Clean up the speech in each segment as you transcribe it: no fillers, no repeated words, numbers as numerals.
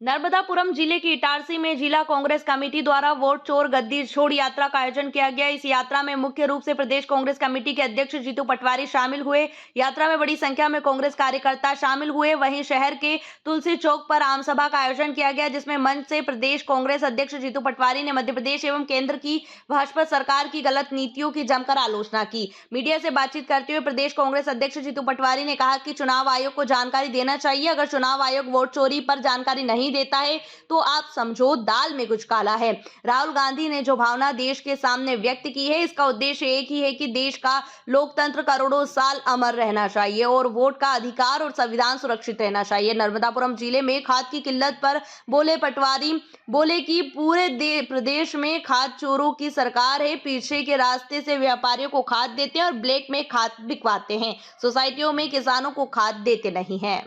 नर्मदापुरम जिले के इटारसी में जिला कांग्रेस कमेटी द्वारा वोट चोर गद्दी छोड़ यात्रा का आयोजन किया गया। इस यात्रा में मुख्य रूप से प्रदेश कांग्रेस कमेटी के अध्यक्ष जीतू पटवारी शामिल हुए। यात्रा में बड़ी संख्या में कांग्रेस कार्यकर्ता शामिल हुए। वहीं शहर के तुलसी चौक पर आम सभा का आयोजन किया गया, जिसमें मंच से प्रदेश कांग्रेस अध्यक्ष जीतू पटवारी ने मध्य प्रदेश एवं केंद्र की भाजपा सरकार की गलत नीतियों की जमकर आलोचना की। मीडिया से बातचीत करते हुए प्रदेश कांग्रेस अध्यक्ष जीतू पटवारी ने कहा कि चुनाव आयोग को जानकारी देना चाहिए। अगर चुनाव आयोग वोट चोरी पर जानकारी नहीं देता है तो आप समझो दाल में कुछ काला है। राहुल गांधी ने जो भावना देश के सामने व्यक्त की है, इसका उद्देश्य एक ही है कि देश का लोकतंत्र करोड़ों साल अमर रहना चाहिए और वोट का अधिकार और संविधान सुरक्षित रहना चाहिए। नर्मदापुरम जिले में खाद की किल्लत पर बोले पटवारी, बोले कि पूरे प्रदेश में खाद चोरों की सरकार है। पीछे के रास्ते से व्यापारियों को खाद देते हैं और ब्लैक में खाद बिकवाते हैं। सोसाइटियों में किसानों को खाद देते नहीं हैं।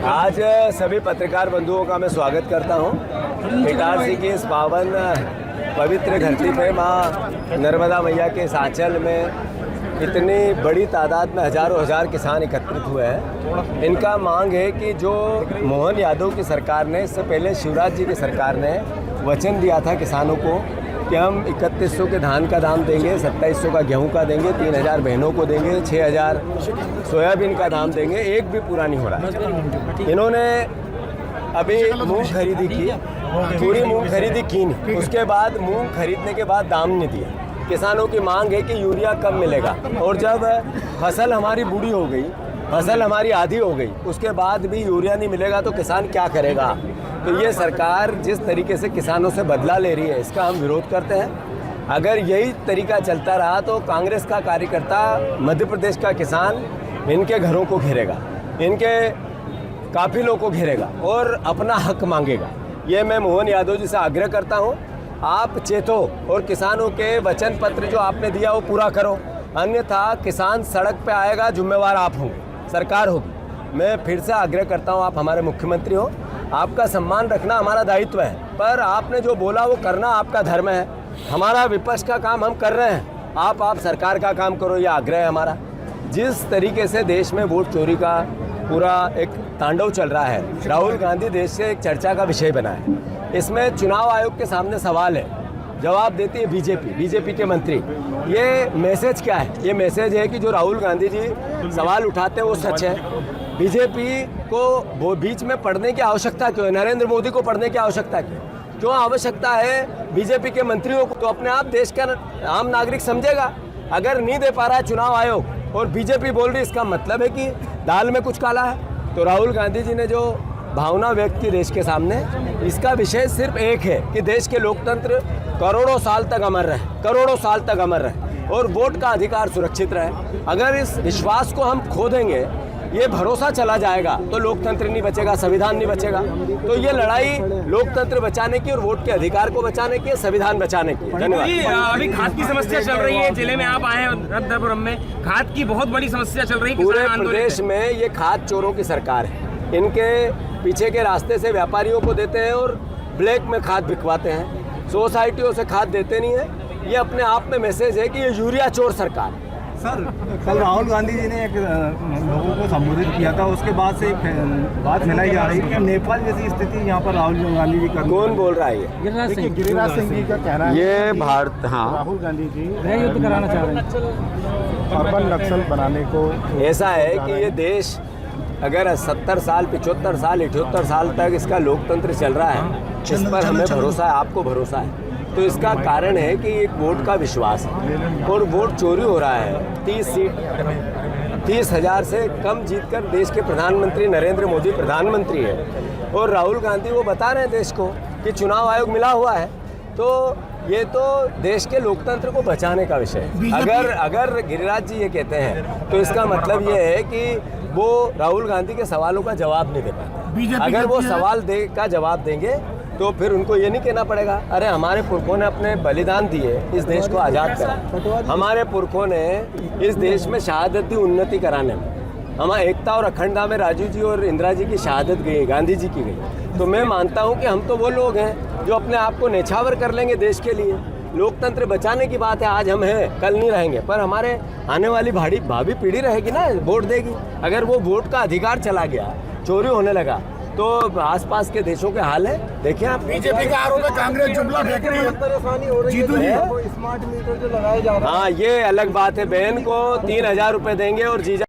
आज सभी पत्रकार बंधुओं का मैं स्वागत करता हूं। इटारसी की इस पावन पवित्र धरती पे मां नर्मदा मैया के सांचल में इतनी बड़ी तादाद में हजारों हजार किसान एकत्रित हुए हैं। इनका मांग है कि जो मोहन यादव की सरकार ने, इससे पहले शिवराज जी की सरकार ने वचन दिया था किसानों को कि हम 3100 के धान का दाम देंगे, 2700 का गेहूं का देंगे, 3000 बहनों को देंगे, 6000 सोयाबीन का दाम देंगे, एक भी पूरा नहीं हो रहा है। इन्होंने अभी मूंग खरीदी की, पूरी मूंग खरीदी की नहीं, उसके बाद मूंग खरीदने के बाद दाम नहीं दिया। किसानों की मांग है कि यूरिया कब मिलेगा, और जब फसल हमारी बूढ़ी हो गई, फसल हमारी आधी हो गई, उसके बाद भी यूरिया नहीं मिलेगा तो किसान क्या करेगा। तो ये सरकार जिस तरीके से किसानों से बदला ले रही है, इसका हम विरोध करते हैं। अगर यही तरीका चलता रहा तो कांग्रेस का कार्यकर्ता मध्य प्रदेश का किसान इनके घरों को घेरेगा, इनके काफिलों को घेरेगा और अपना हक मांगेगा। ये मैं मोहन यादव जी से आग्रह करता हूँ, आप चेतो और किसानों के वचन पत्र जो आपने दिया वो पूरा करो, अन्यथा किसान सड़क पे आएगा, जिम्मेवार आप होंगे, सरकार होगी। मैं फिर से आग्रह करता हूँ, आप हमारे मुख्यमंत्री हो, आपका सम्मान रखना हमारा दायित्व है, पर आपने जो बोला वो करना आपका धर्म है। हमारा विपक्ष का काम हम कर रहे हैं, आप सरकार का काम करो, ये आग्रह है हमारा। जिस तरीके से देश में वोट चोरी का पूरा एक तांडव चल रहा है, राहुल गांधी देश से एक चर्चा का विषय बना है। इसमें चुनाव आयोग के सामने सवाल है, जवाब देती है बीजेपी के मंत्री। ये मैसेज क्या है? ये मैसेज है कि जो राहुल गांधी जी सवाल उठाते हैं वो सच है। बीजेपी को बीच में पढ़ने की आवश्यकता क्यों है? नरेंद्र मोदी को पढ़ने की आवश्यकता क्यों आवश्यकता है? बीजेपी के मंत्रियों को तो अपने आप देश का आम नागरिक समझेगा। अगर नहीं दे पा रहा है चुनाव आयोग और बीजेपी बोल रही, इसका मतलब है कि दाल में कुछ काला है। तो राहुल गांधी जी ने जो भावना व्यक्त की देश के सामने, इसका विषय सिर्फ एक है कि देश के लोकतंत्र करोड़ों साल तक अमर रहे, करोड़ों साल तक अमर रहे और वोट का अधिकार सुरक्षित रहे। अगर इस विश्वास को हम खो देंगे, ये भरोसा चला जाएगा, तो लोकतंत्र नहीं बचेगा, संविधान नहीं बचेगा। तो ये लड़ाई लोकतंत्र बचाने की और वोट के अधिकार को बचाने की, संविधान बचाने की। धन्यवाद। अभी खाद की समस्या चल रही है, जिले में आप आए हैं नर्मदापुरम में, खाद की बहुत बड़ी समस्या चल रही है। पूरे प्रदेश में ये खाद चोरों की सरकार है। इनके पीछे के रास्ते से व्यापारियों को देते हैं और ब्लैक में खाद बिकवाते हैं, सोसाइटियों से खाद देते नहीं है। ये अपने आप में मैसेज है कि ये यूरिया चोर सरकार है। सर, कल राहुल गांधी जी ने एक लोगों को संबोधित किया था, उसके बाद से एक बात फैलाई जा रही है कि नेपाल जैसी स्थिति यहाँ पर राहुल गांधी जी का। कौन बोल रहा है? ये गिरिराज सिंह जी का कहना है ये भारत, हाँ, राहुल गांधी जी युद्ध कराना चाह रहे हैं, अर्बन नक्सल बनाने को। ऐसा है कि ये देश अगर 70 साल, 75 साल, 78 साल तक इसका लोकतंत्र चल रहा है, जिस पर हमें भरोसा है, आपको भरोसा है, तो इसका कारण है कि एक वोट का विश्वास है और वोट चोरी हो रहा है। 30 सीट, 30,000 से कम जीतकर देश के प्रधानमंत्री नरेंद्र मोदी प्रधानमंत्री है और राहुल गांधी वो बता रहे हैं देश को कि चुनाव आयोग मिला हुआ है। तो ये तो देश के लोकतंत्र को बचाने का विषय है। अगर गिरिराज जी ये कहते हैं तो इसका मतलब ये है कि वो राहुल गांधी के सवालों का जवाब नहीं दे पाते। अगर वो सवाल का जवाब देंगे तो फिर उनको ये नहीं कहना पड़ेगा, अरे हमारे पुरखों ने अपने बलिदान दिए इस देश को आज़ाद करा, हमारे पुरखों ने इस देश में शहादत दी उन्नति कराने में, हमारे एकता और अखंडता में राजीव जी और इंदिरा जी की शहादत गई, गांधी जी की गई। तो मैं मानता हूँ कि हम तो वो लोग हैं जो अपने आप को न्यौछावर कर लेंगे देश के लिए। लोकतंत्र बचाने की बात है, आज हम हैं, कल नहीं रहेंगे, पर हमारे आने वाली भावी पीढ़ी रहेगी ना, वोट देगी। अगर वो वोट का अधिकार चला गया, चोरी होने लगा, तो आसपास के देशों के हाल है, देखिए आप। बीजेपी का आरोप है कांग्रेस जुमला फेंक रही है। जीतू जी हाँ, ये अलग बात है, बहन को 3,000 रुपए देंगे और जीजा